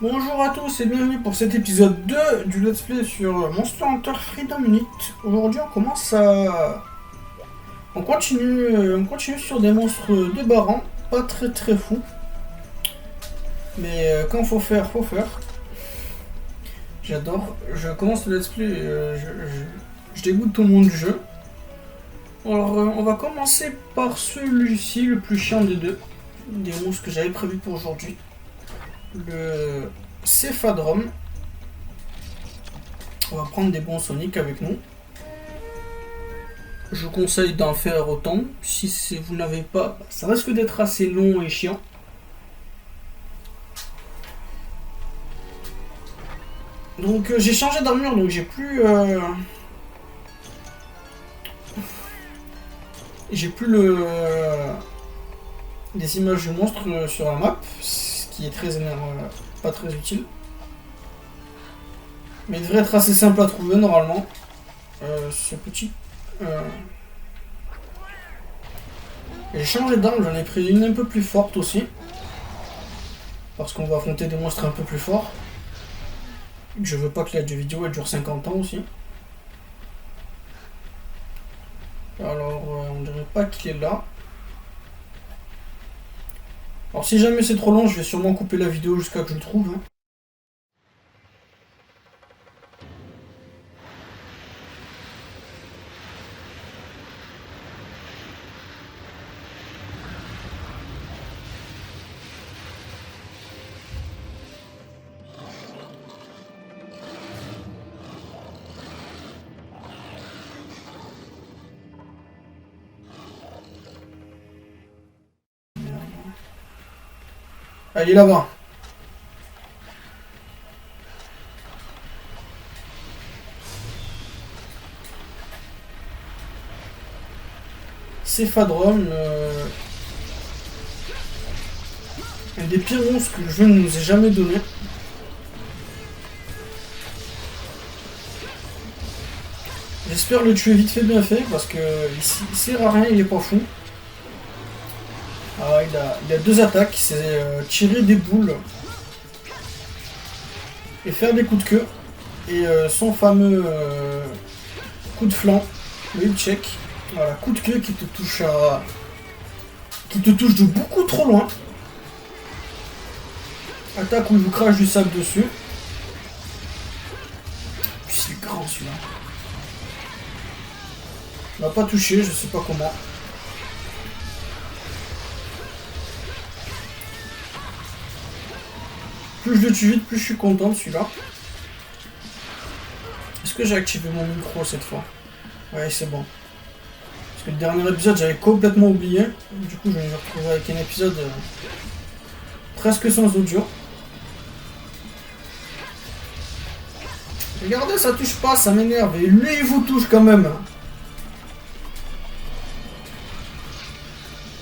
Bonjour à tous et bienvenue pour cet épisode 2 du Let's Play sur Monster Hunter Freedom Unit. Aujourd'hui on commence à... On continue sur des monstres débarrants, pas très fous. Mais quand faut faire, faut faire. J'adore. Je commence le Let's Play, je dégoûte tout le monde du jeu. Alors on va commencer par celui-ci, le plus chiant des deux. Des monstres que j'avais prévu pour aujourd'hui. Le Céphadrome. On va prendre des bons Sonic avec nous. Je vous conseille d'en faire autant. Si vous n'avez pas, ça risque d'être assez long et chiant. Donc j'ai changé d'armure, donc j'ai plus les images du monstre sur la map, ce qui est pas très utile. Mais il devrait être assez simple à trouver normalement. Ce petit... J'ai changé d'arme, j'en ai pris une un peu plus forte aussi. Parce qu'on va affronter des monstres un peu plus forts. Je veux pas que la vidéo elle dure 50 ans aussi. Alors on dirait pas qu'il est là. Alors si jamais c'est trop long, je vais sûrement couper la vidéo jusqu'à que je le trouve. Hein. Ah, il est là-bas. Céphadrome, un des pires monstres que le jeu ne nous ait jamais donné. J'espère le tuer vite fait bien fait parce que il sert à rien, il est pas fou. Ah, il a deux attaques, c'est tirer des boules et faire des coups de queue. Et son fameux coup de flanc, le hit check. Voilà, coup de queue qui te touche de beaucoup trop loin. Attaque où il vous crache du sable dessus. Puis c'est grand celui-là. Il m'a pas touché, je sais pas comment. Plus je le tue vite, plus je suis content de celui-là. Est-ce que j'ai activé mon micro cette fois? Ouais, c'est bon. Parce que le dernier épisode, j'avais complètement oublié. Du coup, je vais me retrouver avec un épisode presque sans audio. Regardez, ça touche pas, ça m'énerve. Et lui, il vous touche quand même.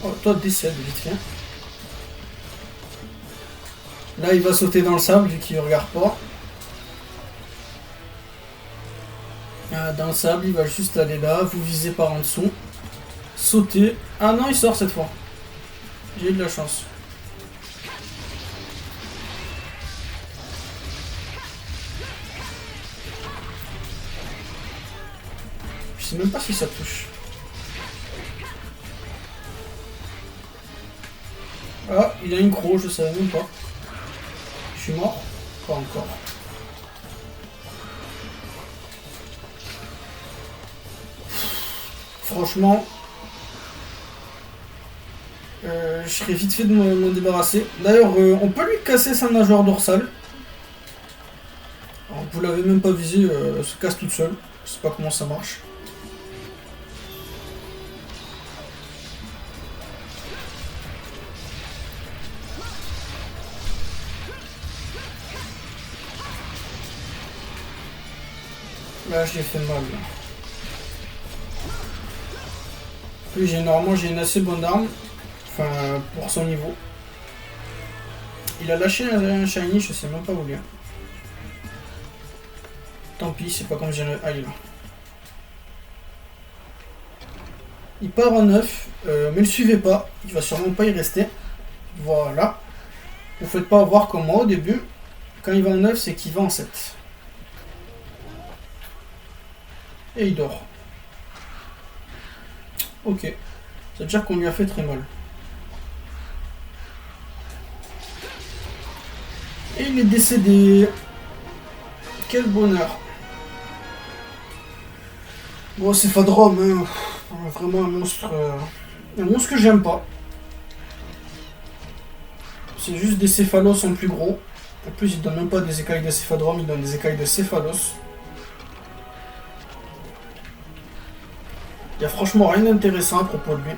Oh, toi, décède vite fait. Là, il va sauter dans le sable vu qu'il ne regarde pas. Dans le sable, il va juste aller là. Vous visez par en dessous. Sauter. Ah non, il sort cette fois. J'ai eu de la chance. Je sais même pas si ça touche. Ah, il a une croc, je savais même pas. Je suis mort? Pas encore. Franchement, je serais vite fait de m'en débarrasser. D'ailleurs, on peut lui casser sa nageoire dorsale. Alors, vous l'avez même pas visé, elle se casse toute seule. Je sais pas comment ça marche. Là, je l'ai fait mal. Là. Puis normalement j'ai une assez bonne arme. Enfin, pour son niveau. Il a lâché un shiny, je sais même pas où il est. Tant pis, c'est pas comme j'ai... Ah, il est là. Il part en 9, mais le suivez pas, il va sûrement pas y rester. Voilà. Vous faites pas avoir comme moi au début. Quand il va en 9, c'est qu'il va en 7. Et il dort. Ok. Ça veut dire qu'on lui a fait très mal. Et il est décédé. Quel bonheur. Bon, c'est Fadrom, hein. Vraiment un monstre. Un monstre que j'aime pas. C'est juste des céphalos en plus gros. En plus, il donne même pas des écailles de céphadrome, il donne des écailles de céphalos. Il y a franchement rien d'intéressant à propos de lui.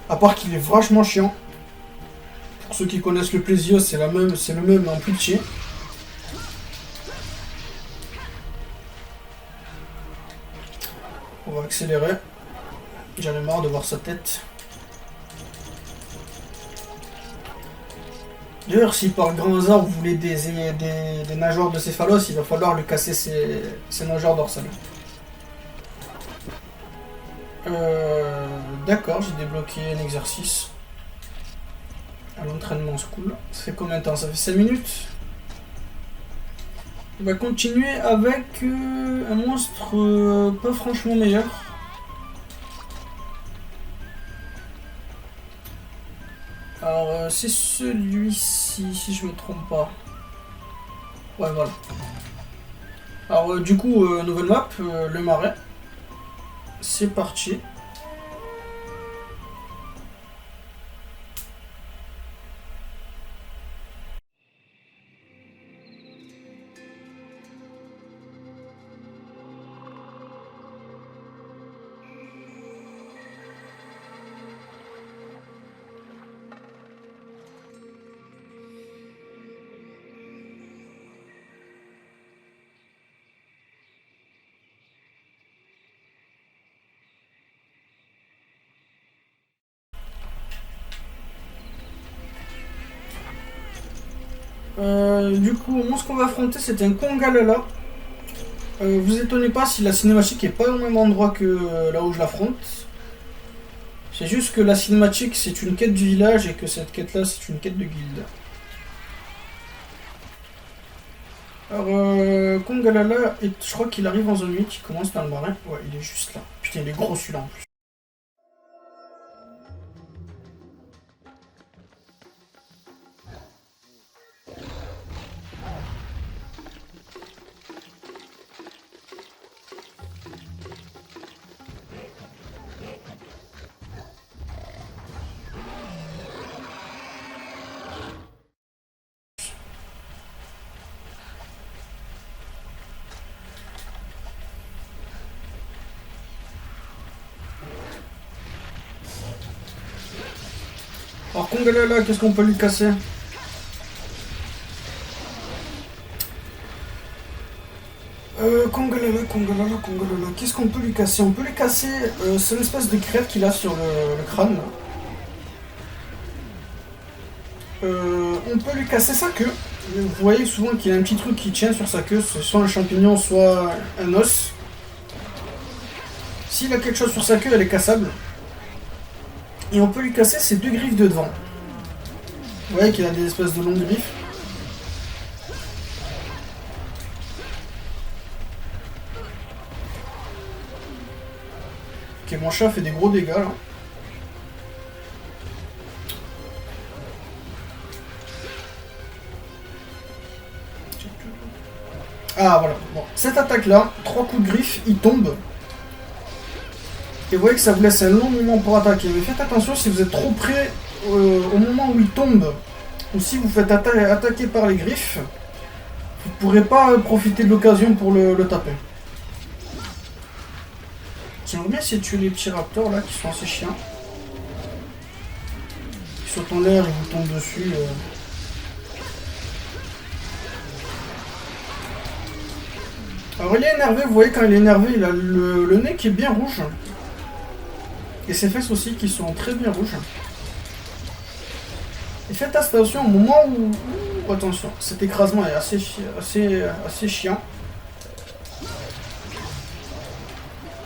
À part qu'il est vachement chiant. Pour ceux qui connaissent le Plesios, c'est le même en plus petit. On va accélérer. J'en ai marre de voir sa tête. D'ailleurs, si par grand hasard vous voulez des nageoires de céphalos, il va falloir lui casser ses nageoires dorsales. D'accord, j'ai débloqué un exercice. À l'entraînement school. Ça fait combien de temps? Ça fait 5 minutes. On va continuer avec un monstre pas franchement meilleur. Alors c'est celui-ci, si je me trompe pas. Ouais, voilà. Alors du coup, nouvelle map, le marais. C'est parti. Du coup, moi ce qu'on va affronter c'est un Kongalala. Vous étonnez pas si la cinématique est pas au même endroit que là où je l'affronte. C'est juste que la cinématique c'est une quête du village et que cette quête là c'est une quête de guilde. Alors Kongalala, je crois qu'il arrive en zone 8, il commence dans le marin. Ouais, il est juste là. Putain, il est gros celui-là en plus. Alors Kongalala, qu'est-ce qu'on peut lui casser? Kongalala, qu'est-ce qu'on peut lui casser? On peut lui casser, c'est une espèce de crête qu'il a sur le crâne. On peut lui casser sa queue. Vous voyez souvent qu'il y a un petit truc qui tient sur sa queue, c'est soit un champignon, soit un os. S'il a quelque chose sur sa queue, elle est cassable. Et on peut lui casser ses deux griffes de devant. Vous voyez qu'il a des espèces de longues griffes. Ok, mon chat fait des gros dégâts là. Ah voilà, bon. Cette attaque là, 3 coups de griffe, il tombe. Et vous voyez que ça vous laisse un long moment pour attaquer. Mais faites attention si vous êtes trop près au moment où il tombe, ou si vous faites attaquer par les griffes, vous ne pourrez pas profiter de l'occasion pour le taper. J'aimerais bien essayer de tuer les petits raptors là qui sont assez chiants. Ils sautent en l'air, ils vous tombent dessus. Alors il est énervé, vous voyez quand il est énervé, il a le nez qui est bien rouge. Et ses fesses aussi qui sont très bien rouges. Et faites attention au moment où attention, cet écrasement est assez chiant.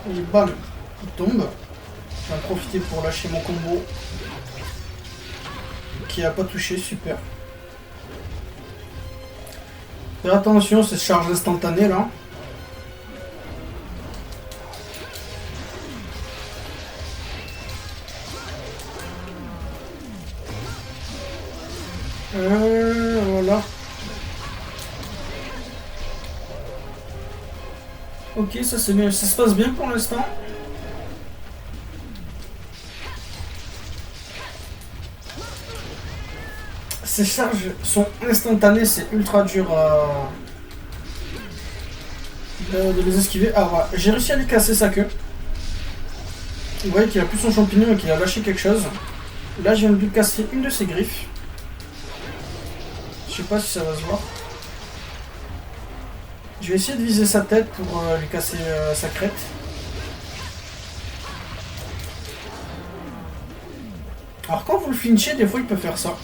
Et bam, il tombe. Je vais en profiter pour lâcher mon combo. Qui a pas touché, super. Fais attention, c'est charge instantanée là. Voilà. Ok, ça c'est bien, ça se passe bien pour l'instant. Ces charges sont instantanées, c'est ultra dur de les esquiver. Ah voilà, j'ai réussi à lui casser sa queue. Vous voyez qu'il a plus son champignon et qu'il a lâché quelque chose. Là, je viens de lui casser une de ses griffes. Je sais pas si ça va se voir. Je vais essayer de viser sa tête pour lui casser sa crête. Alors quand vous le flinchez, des fois il peut faire ça.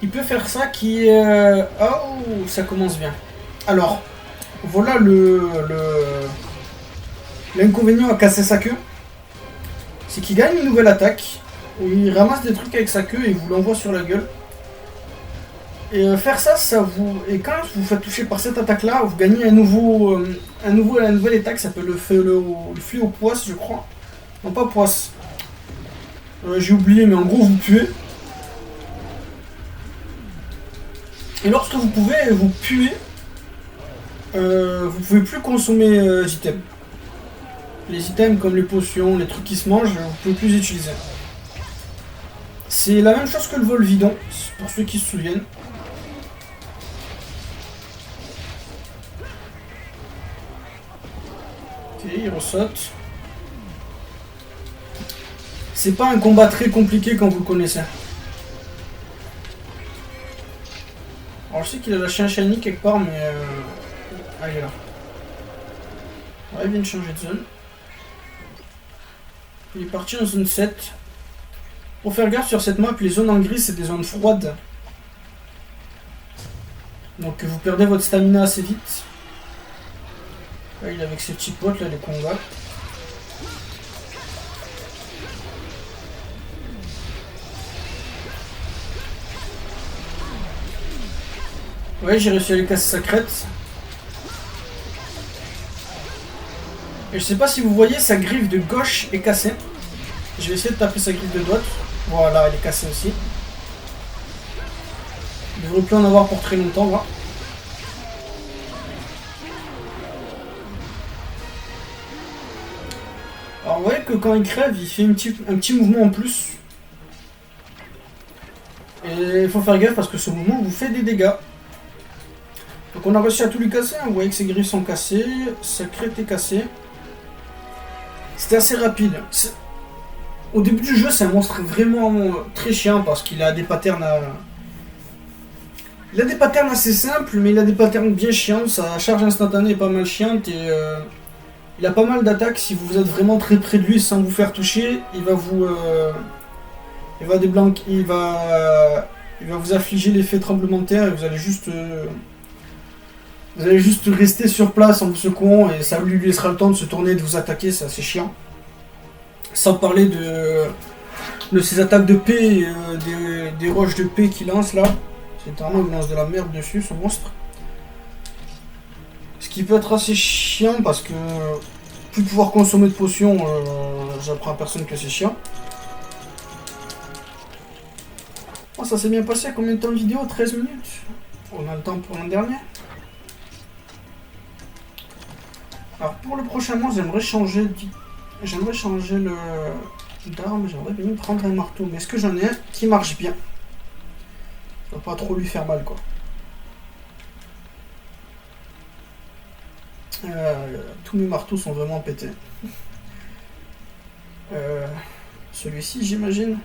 Il peut faire ça qui... Oh, ça commence bien. Alors, voilà l'inconvénient à casser sa queue. C'est qu'il gagne une nouvelle attaque. Où il ramasse des trucs avec sa queue et vous l'envoie sur la gueule. Et faire ça, ça vous... Et quand vous faites toucher par cette attaque-là, vous gagnez une nouvelle attaque qui s'appelle le fléau poisse, je crois. Non, pas poisse. J'ai oublié, mais en gros, vous puez. Et lorsque vous pouvez vous puer, vous pouvez plus consommer les items. Les items comme les potions, les trucs qui se mangent, vous pouvez plus les utiliser. C'est la même chose que le vol vidon, pour ceux qui se souviennent. Ok, il ressaute. C'est pas un combat très compliqué quand vous le connaissez. Alors je sais qu'il a lâché un shiny quelque part, mais... Ah, il est là. Ouais, il vient de changer de zone. Il est parti en zone 7. Pour faire gaffe sur cette map, les zones en gris, c'est des zones froides. Donc vous perdez votre stamina assez vite. Là, il est avec ses petits potes, là, les Konga. Ouais, j'ai réussi à lui casser sa crête. Et je sais pas si vous voyez, sa griffe de gauche est cassée. Je vais essayer de taper sa griffe de droite. Voilà, elle est cassée aussi. Il devrait plus en avoir pour très longtemps, là. Alors vous voyez que quand il crève, il fait un petit mouvement en plus. Et il faut faire gaffe parce que ce mouvement vous fait des dégâts. Donc on a réussi à tout lui casser, hein. Vous voyez que ses griffes sont cassées, sa crête est cassée. C'était assez rapide. Au début du jeu, c'est un monstre vraiment très chiant parce qu'il a des patterns Il a des patterns assez simples, mais il a des patterns bien chiants. Sa charge instantanée est pas mal chiante et il a pas mal d'attaques. Si vous êtes vraiment très près de lui sans vous faire toucher, il va vous... il va vous affliger l'effet tremblement de terre et vous allez juste rester sur place en vous secouant et ça lui laissera le temps de se tourner et de vous attaquer, c'est assez chiant. Sans parler de ses attaques de paix, des roches de paix qu'il lance là. C'est littéralement il lance de la merde dessus, ce monstre. Ce qui peut être assez chiant parce que plus pouvoir consommer de potions, j'apprends à personne que c'est chiant. Oh, ça s'est bien passé, à combien de temps de vidéo? 13 minutes. On a le temps pour l'an dernier. Alors pour le prochain mois, j'aimerais changer le d'arme, j'aimerais bien prendre un marteau. Mais est-ce que j'en ai un qui marche bien? Ça va pas trop lui faire mal quoi. Tous mes marteaux sont vraiment pétés. Celui-ci j'imagine.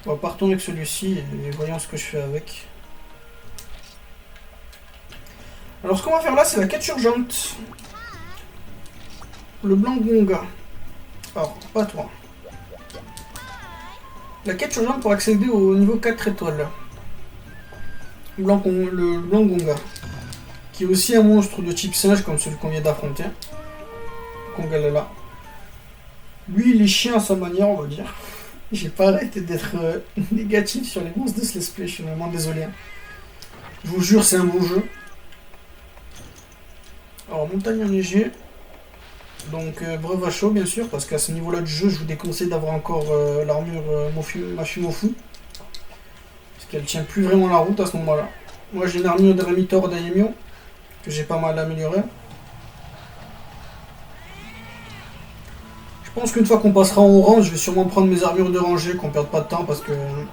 Bon, partons avec celui-ci et voyons ce que je fais avec. Alors ce qu'on va faire là, c'est la quête urgente. Le blanc gonga. Alors, pas toi. La quête urgente pour accéder au niveau 4 étoiles. Le blanc gonga. Qui est aussi un monstre de type singe comme celui qu'on vient d'affronter. Kongalala. Lui, il est chien à sa manière, on va dire. J'ai pas arrêté d'être négatif sur les monstres de ce let's play, je suis vraiment désolé. Je vous jure, c'est un bon jeu. Alors, montagne enneigée. Donc, breuve à chaud, bien sûr, parce qu'à ce niveau-là du jeu, je vous déconseille d'avoir encore l'armure Mafimofu. Parce qu'elle tient plus vraiment la route à ce moment-là. Moi, j'ai une armure de Remitor d'Aemio, que j'ai pas mal améliorée. Je pense qu'une fois qu'on passera en orange, je vais sûrement prendre mes armures de rangée, qu'on perde pas de temps, parce que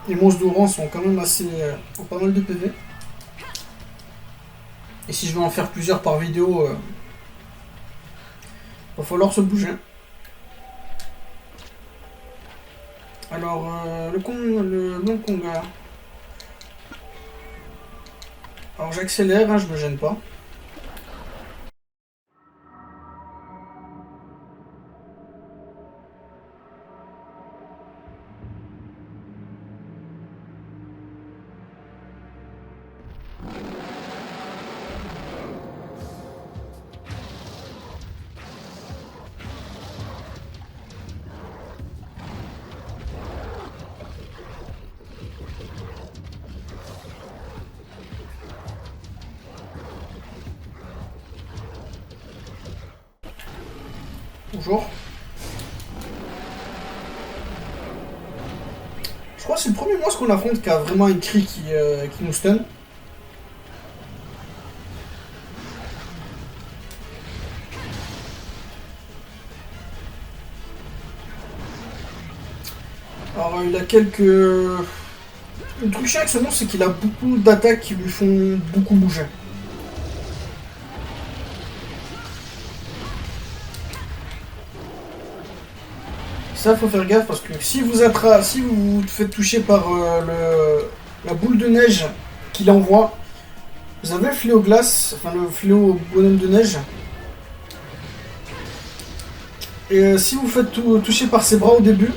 les monstres d'orange sont quand même assez... ont pas mal de PV. Et si je veux en faire plusieurs par vidéo, va falloir se bouger. Alors, le Blanc Konga. Alors j'accélère, hein, je me gêne pas. Bonjour. Je crois que c'est le premier monstre qu'on affronte qui a vraiment un cri qui nous stun. Alors il a quelques... Le truc chiant avec ce monstre, c'est qu'il a beaucoup d'attaques qui lui font beaucoup bouger. Ça, faut faire gaffe parce que si vous vous faites toucher par la boule de neige qu'il envoie, vous avez le fléau glace, enfin le fléau bonhomme de neige. Et si vous faites toucher par ses bras au début,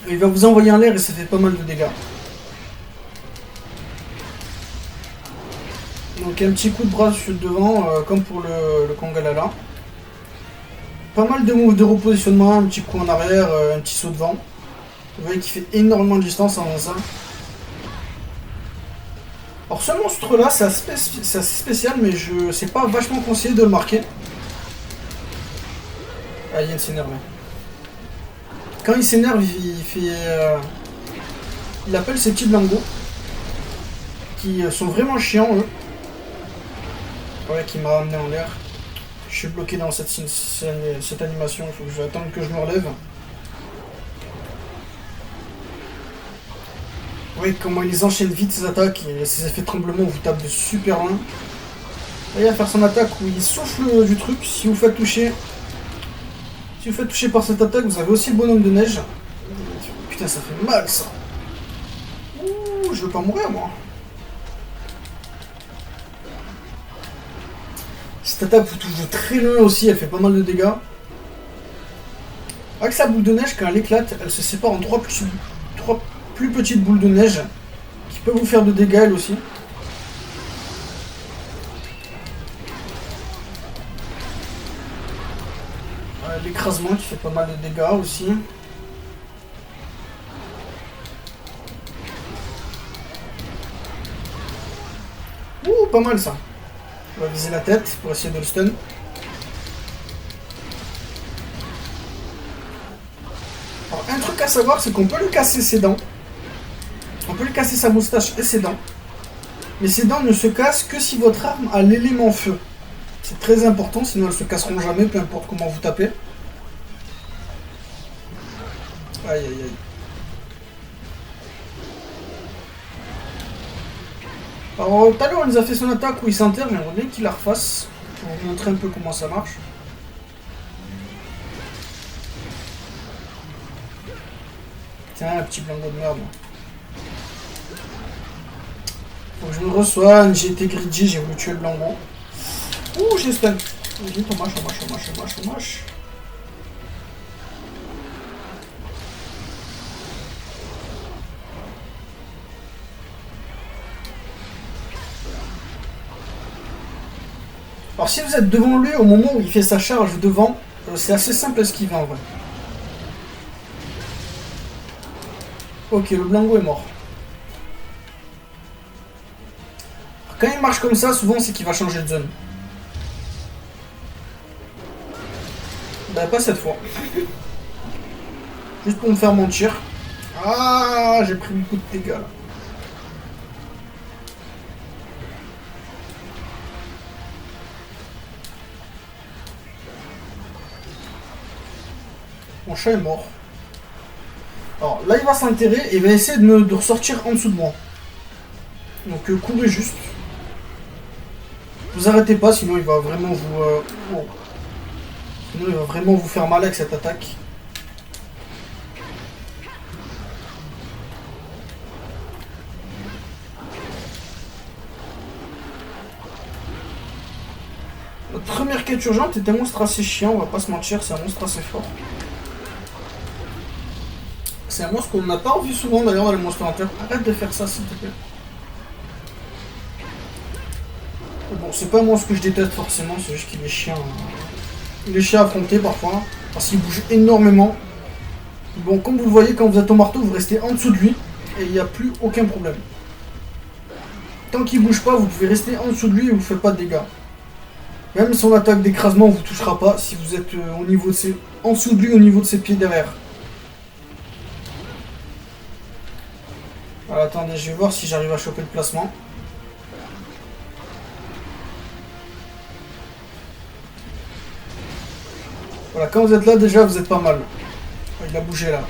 il va vous envoyer en l'air et ça fait pas mal de dégâts. Donc un petit coup de bras sur le devant, comme pour le Kongalala. Pas mal de moves de repositionnement, un petit coup en arrière, un petit saut devant. Vous voyez qu'il fait énormément de distance en faisant ça. Alors ce monstre là, c'est assez spécial, mais c'est pas vachement conseillé de le marquer. Ah, il vient de s'énerver. Quand il s'énerve, il fait... il appelle ses petits blangos. Qui sont vraiment chiants, eux. Ouais, qui m'a ramené en l'air. Je suis bloqué dans cette animation, il faut que j'attende que je me relève. Oui, comment il les enchaîne vite ses attaques, et ses effets de tremblement vous tape de super loin. Là, il va faire son attaque où il souffle du truc. Si vous faites toucher par cette attaque, vous avez aussi le bonhomme de neige. Putain, ça fait mal ça. Ouh, je veux pas mourir moi. Cette attaque vous touche de très loin aussi, elle fait pas mal de dégâts. Avec sa boule de neige, quand elle éclate, elle se sépare en trois plus petites boules de neige qui peuvent vous faire de dégâts elles aussi. L'écrasement qui fait pas mal de dégâts aussi. Ouh, pas mal ça. On va viser la tête pour essayer de le stun. Alors, un truc à savoir, c'est qu'on peut lui casser ses dents. On peut lui casser sa moustache et ses dents. Mais ses dents ne se cassent que si votre arme a l'élément feu. C'est très important, sinon elles se casseront jamais, peu importe comment vous tapez. Aïe aïe aïe. Alors tout à l'heure on nous a fait son attaque où il s'enterre, j'aimerais bien qu'il la refasse pour vous montrer un peu comment ça marche. Tiens, un petit blanco de merde. Faut que je me resoigne, j'ai été greedy, j'ai voulu tuer le blanco. Ouh, j'ai stun. J'ai Tomache. Alors si vous êtes devant lui au moment où il fait sa charge devant, C'est assez simple à esquiver en vrai. Ok, le Blango est mort. Quand il marche comme ça, souvent c'est qu'il va changer de zone. Bah pas cette fois. Juste pour me faire mentir. Ah, j'ai pris beaucoup de dégâts là. Mon chat est mort. Alors là il va s'enterrer et il va essayer de ressortir en dessous de moi. Donc courez juste. Vous arrêtez pas sinon il va vraiment vous... oh. Sinon il va vraiment vous faire mal avec cette attaque. Notre première quête urgente est un monstre assez chiant, on va pas se mentir, c'est un monstre assez fort. C'est un monstre qu'on n'a pas vu souvent d'ailleurs dans les Monster Hunter. Arrête de faire ça s'il te plaît. Bon, c'est pas un monstre que je déteste forcément, c'est juste qu'il est chiant. Il est chiant à affronter parfois, parce qu'il bouge énormément. Bon, comme vous le voyez, quand vous êtes au marteau, vous restez en dessous de lui, et il n'y a plus aucun problème. Tant qu'il bouge pas, vous pouvez rester en dessous de lui et vous faites pas de dégâts. Même son attaque d'écrasement ne vous touchera pas si vous êtes au niveau de ses... en dessous de lui, au niveau de ses pieds derrière. Alors, attendez, je vais voir si j'arrive à choper le placement. Voilà, quand vous êtes là, déjà, vous êtes pas mal. Il a bougé là.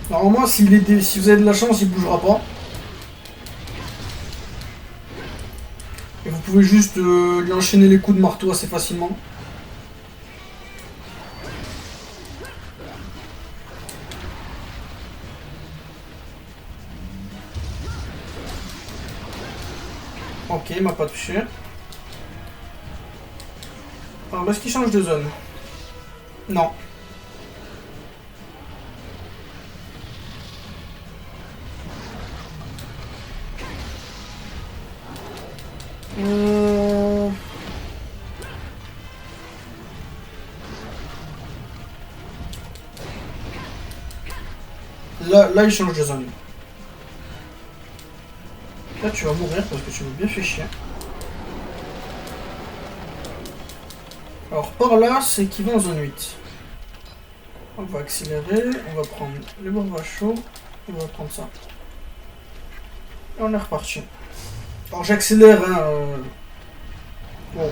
Normalement, si vous avez de la chance, il bougera pas. Et vous pouvez juste lui enchaîner les coups de marteau assez facilement. Ok, il m'a pas touché. Alors, est-ce qu'il change de zone? Non. Là, il change de zone. Là, tu vas mourir parce que tu m'as bien fait chier. Alors, par là, c'est qu'il va en zone 8. On va accélérer, on va prendre les bombes à chaud, on va prendre ça. Et on est reparti. Alors, j'accélère, hein. Bon.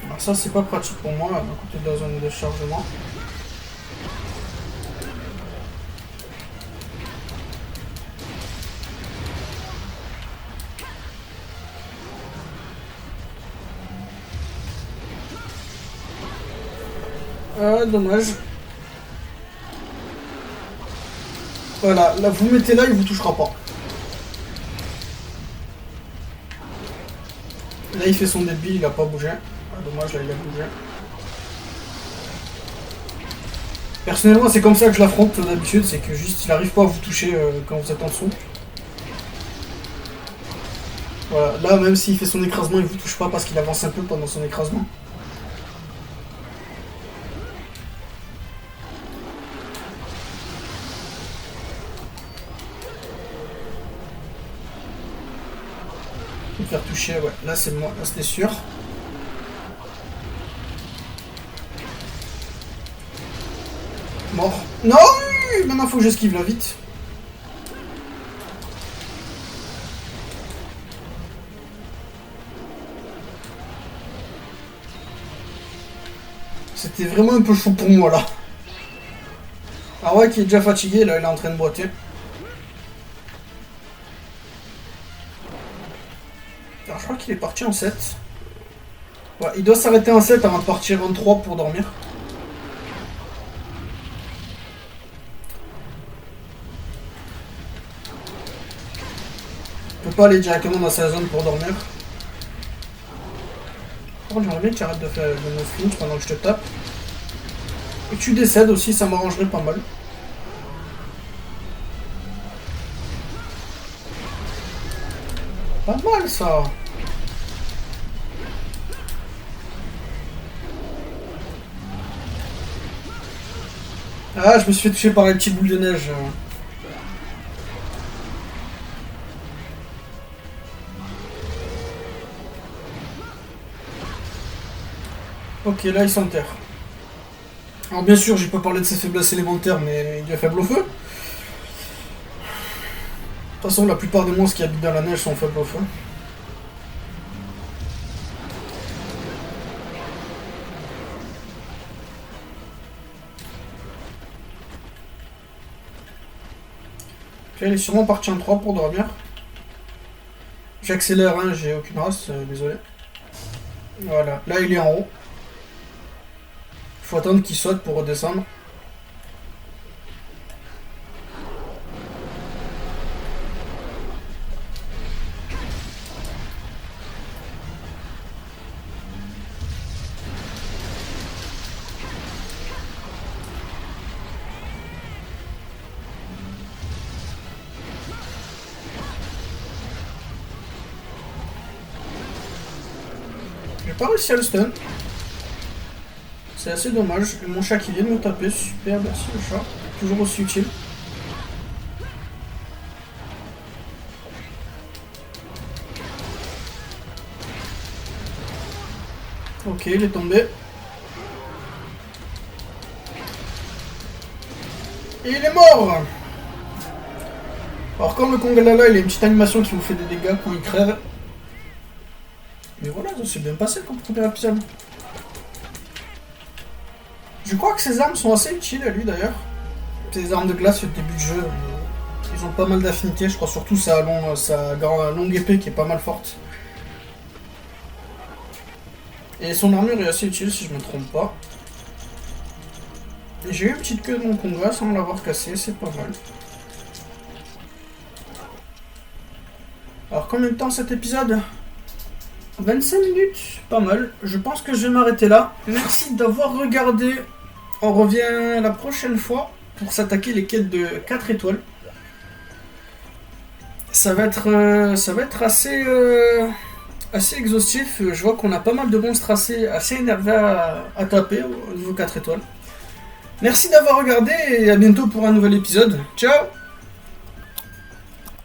Alors, ça, c'est pas pratique pour moi, à côté de la zone de chargement. Dommage. Voilà, là vous mettez là, il vous touchera pas. Là il fait son débit, il a pas bougé. Ah, dommage, là il a bougé. Personnellement c'est comme ça que je l'affronte d'habitude, c'est que juste il arrive pas à vous toucher quand vous êtes en dessous. Voilà, là même s'il fait son écrasement, il vous touche pas parce qu'il avance un peu pendant son écrasement. Me faire toucher, ouais, là c'est moi, là c'était sûr. Mort. Non, maintenant faut que j'esquive là vite. C'était vraiment un peu chaud pour moi là. Ah ouais, qui est déjà fatigué, là il est en train de boiter. Alors je crois qu'il est parti en 7. Ouais, il doit s'arrêter en 7 avant de partir en 3 pour dormir. Je peux pas aller directement dans sa zone pour dormir. Par contre, j'aimerais bien que tu arrêtes de me flinch pendant que je te tape. Et que tu décèdes aussi, ça m'arrangerait pas mal. Pas mal ça. Ah, je me suis fait toucher par les petites boules de neige. Ok, là il s'enterre. Alors bien sûr, j'ai pas parlé de ses faiblesses élémentaires, mais il est faible au feu. De toute façon, la plupart des monstres qui habitent dans la neige sont faibles au feu. Ok, il est sûrement parti en 3 pour dormir. J'accélère, hein, j'ai aucune race, désolé. Voilà, là il est en haut. Faut attendre qu'il saute pour redescendre. J'ai pas réussi à le stun. C'est assez dommage. Mon chat qui vient de me taper. Super, merci le chat. Toujours aussi utile. Ok, il est tombé. Et il est mort. Alors comme le Kongalala, il a une petite animation qui vous fait des dégâts quand il crève. Mais voilà, ça s'est bien passé comme premier épisode. Je crois que ses armes sont assez utiles à lui d'ailleurs. Ses armes de glace au début de jeu, ils ont pas mal d'affinités. Je crois surtout sa longue épée qui est pas mal forte. Et son armure est assez utile si je me trompe pas. Et j'ai eu une petite queue de mon Konga sans l'avoir cassé, c'est pas mal. Alors combien de temps cet épisode? 25 minutes, pas mal. Je pense que je vais m'arrêter là. Merci d'avoir regardé. On revient la prochaine fois pour s'attaquer les quêtes de 4 étoiles. Ça va être assez exhaustif. Je vois qu'on a pas mal de monstres assez énervés à taper au niveau 4 étoiles. Merci d'avoir regardé et à bientôt pour un nouvel épisode. Ciao!